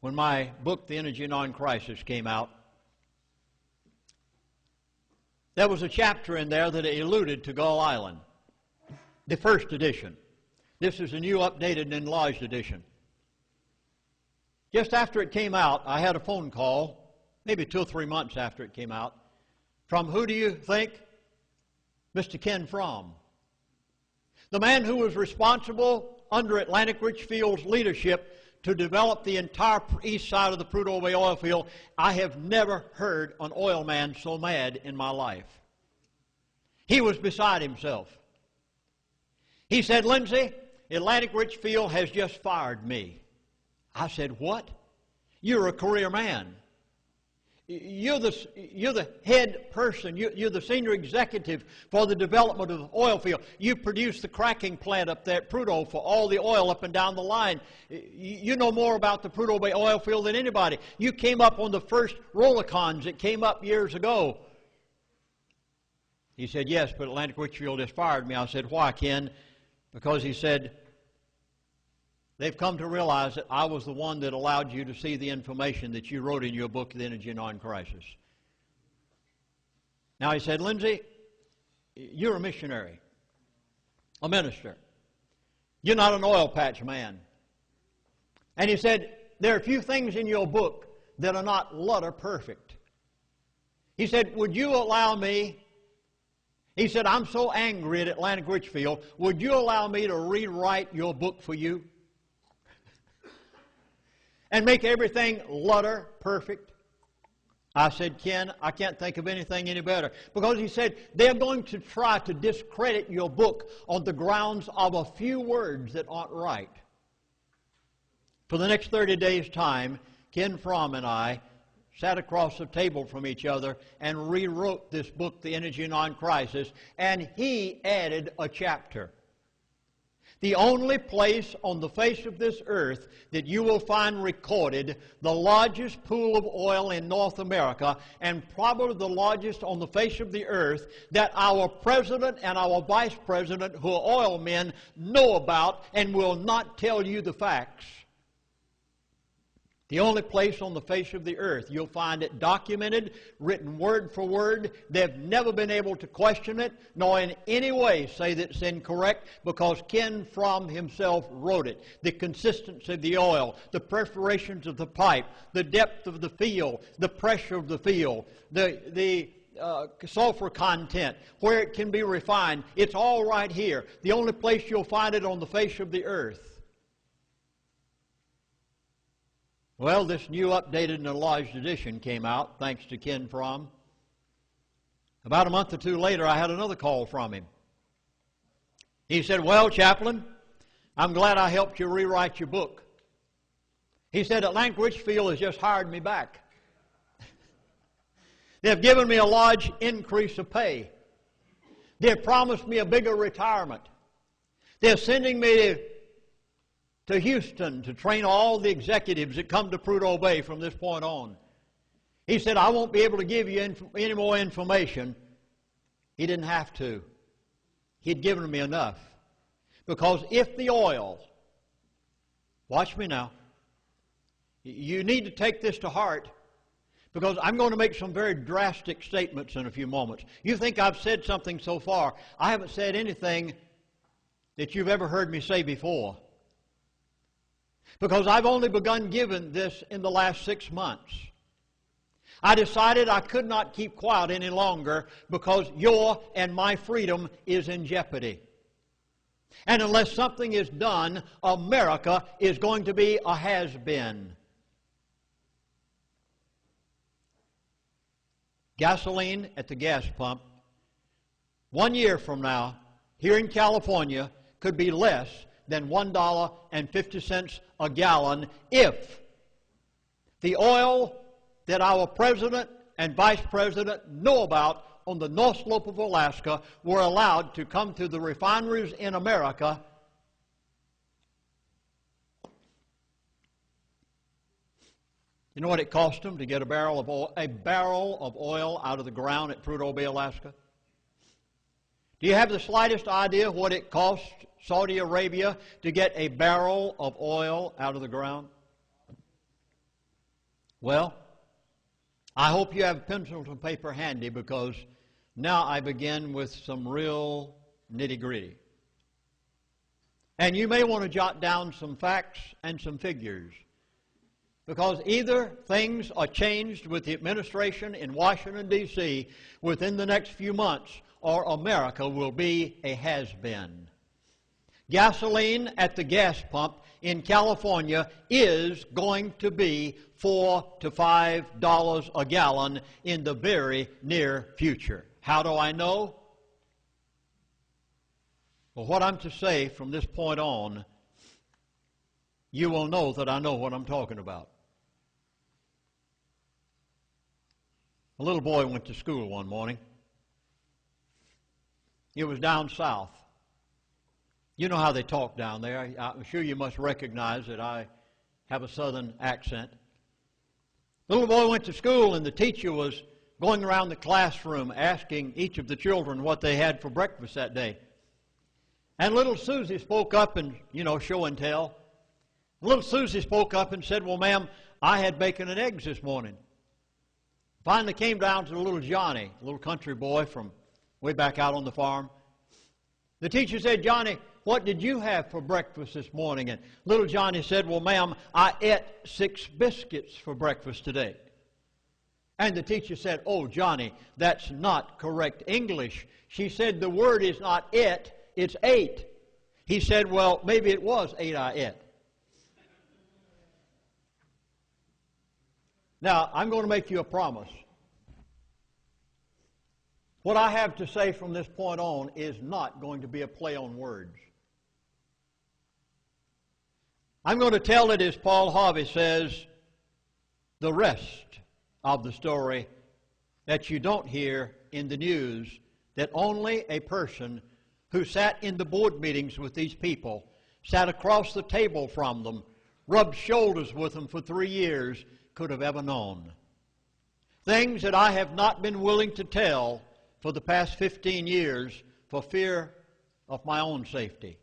when my book, The Energy Non-Crisis, came out, there was a chapter in there that alluded to Gull Island, the first edition. This is a new, updated, and enlarged edition. Just after it came out, I had a phone call, maybe 2 or 3 months after it came out, from who do you think? Mr. Ken Fromm. The man who was responsible under Atlantic Richfield's leadership to develop the entire east side of the Prudhoe Bay oil field. I have never heard an oil man so mad in my life. He was beside himself. He said, "Lindsey, Atlantic Richfield has just fired me." I said, "What? You're a career man. You're the head person. You're the senior executive for the development of the oil field. You produce the cracking plant up there at Prudhoe for all the oil up and down the line. You know more about the Prudhoe Bay oil field than anybody. You came up on the first rollicons that came up years ago." He said, "Yes, but Atlantic Richfield has fired me." I said, "Why, Ken?" Because he said, "They've come to realize that I was the one that allowed you to see the information that you wrote in your book, The Energy Non-Crisis." Now he said, "Lindsey, you're a missionary, a minister. You're not an oil patch man." And he said, "There are a few things in your book that are not letter perfect." He said, "Would you allow me," he said, "I'm so angry at Atlantic Richfield, would you allow me to rewrite your book for you? And make everything letter perfect?" I said, "Ken, I can't think of anything any better." Because he said, they're going to try to discredit your book on the grounds of a few words that aren't right. For the next 30 days' time, Ken Fromm and I sat across the table from each other and rewrote this book, The Energy Non-Crisis, and he added a chapter. The only place on the face of this earth that you will find recorded the largest pool of oil in North America, and probably the largest on the face of the earth, that our president and our vice president, who are oil men, know about and will not tell you the facts. The only place on the face of the earth you'll find it documented, written word for word. They've never been able to question it, nor in any way say that it's incorrect, because Ken Fromm himself wrote it. The consistency of the oil, the perforations of the pipe, the depth of the field, the pressure of the field, the sulfur content, where it can be refined. It's all right here. The only place you'll find it on the face of the earth. Well, this new updated and enlarged edition came out, thanks to Ken Fromm. About a month or two later, I had another call from him. He said, "Well, Chaplain, I'm glad I helped you rewrite your book." He said, "Atlantic Richfield has just hired me back. They've given me a large increase of pay. They've promised me a bigger retirement. They're sending me to Houston to train all the executives that come to Prudhoe Bay from this point on." He said, "I won't be able to give you any more information." He didn't have to. He'd given me enough. Because if the oil, watch me now, you need to take this to heart, because I'm going to make some very drastic statements in a few moments. You think I've said something so far. I haven't said anything that you've ever heard me say before. Because I've only begun giving this in the last 6 months. I decided I could not keep quiet any longer, because your and my freedom is in jeopardy. And unless something is done, America is going to be a has-been. Gasoline at the gas pump, 1 year from now, here in California, could be less than $1.50 a gallon if the oil that our president and vice president know about on the North Slope of Alaska were allowed to come to the refineries in America. You know what it cost them to get a barrel of oil out of the ground at Prudhoe Bay, Alaska? Do you have the slightest idea what it cost Saudi Arabia to get a barrel of oil out of the ground? Well, I hope you have pencils and paper handy, because now I begin with some real nitty-gritty. And you may want to jot down some facts and some figures, because either things are changed with the administration in Washington, D.C. within the next few months, or America will be a has-been. Gasoline at the gas pump in California is going to be $4 to $5 a gallon in the very near future. How do I know? Well, what I'm to say from this point on, you will know that I know what I'm talking about. A little boy went to school one morning. It was down south. You know how they talk down there. I'm sure you must recognize that I have a southern accent. The little boy went to school, and the teacher was going around the classroom asking each of the children what they had for breakfast that day. And little Susie spoke up and, show and tell. Little Susie spoke up and said, "Well, ma'am, I had bacon and eggs this morning." Finally came down to the little Johnny, a little country boy from way back out on the farm. The teacher said, "Johnny, what did you have for breakfast this morning?" And little Johnny said, "Well, ma'am, I ate 6 biscuits for breakfast today." And the teacher said, "Oh, Johnny, that's not correct English." She said, "The word is not it, it's 8. He said, "Well, maybe it was 8 I ate." Now, I'm going to make you a promise. What I have to say from this point on is not going to be a play on words. I'm going to tell it, as Paul Harvey says, the rest of the story that you don't hear in the news, that only a person who sat in the board meetings with these people, sat across the table from them, rubbed shoulders with them for 3 years, could have ever known. Things that I have not been willing to tell for the past 15 years for fear of my own safety.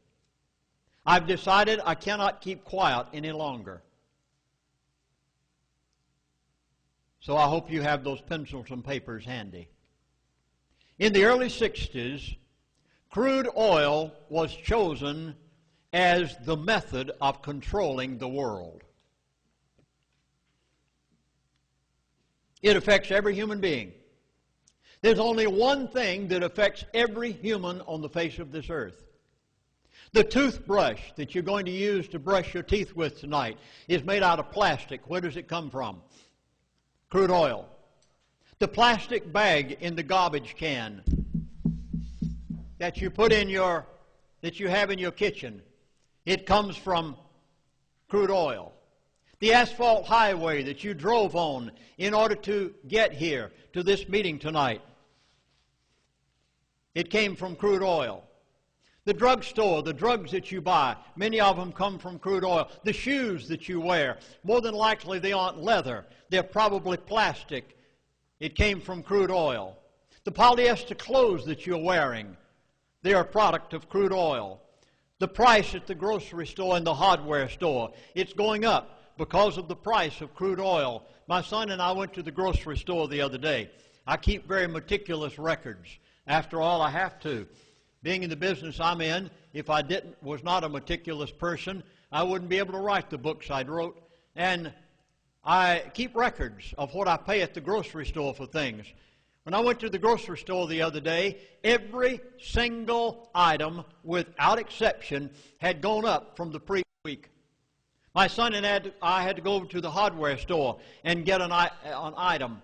I've decided I cannot keep quiet any longer. So I hope you have those pencils and papers handy. In the early 60s, crude oil was chosen as the method of controlling the world. It affects every human being. There's only one thing that affects every human on the face of this earth. The toothbrush that you're going to use to brush your teeth with tonight is made out of plastic. Where does it come from? Crude oil. The plastic bag in the garbage can that you put in that you have in your kitchen, it comes from crude oil. The asphalt highway that you drove on in order to get here to this meeting tonight, it came from crude oil. The drugstore, the drugs that you buy, many of them come from crude oil. The shoes that you wear, more than likely they aren't leather. They're probably plastic. It came from crude oil. The polyester clothes that you're wearing, they are a product of crude oil. The price at the grocery store and the hardware store, it's going up because of the price of crude oil. My son and I went to the grocery store the other day. I keep very meticulous records. After all, I have to. Being in the business I'm in, if I was not a meticulous person, I wouldn't be able to write the books I wrote. And I keep records of what I pay at the grocery store for things. When I went to the grocery store the other day, every single item, without exception, had gone up from the previous week. My son and I had to go over to the hardware store and get an item.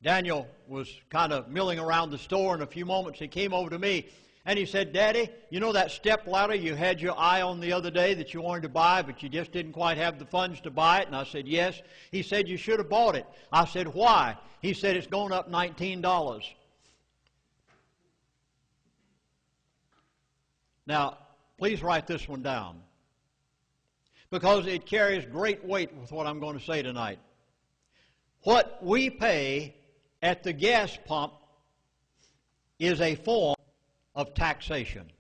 Daniel was kind of milling around the store. In a few moments, he came over to me, and he said, "Daddy, you know that step ladder you had your eye on the other day that you wanted to buy, but you just didn't quite have the funds to buy it?" And I said, "Yes." He said, "You should have bought it." I said, "Why?" He said, "It's going up $19. Now, please write this one down, because it carries great weight with what I'm going to say tonight. What we pay at the gas pump is a form of taxation.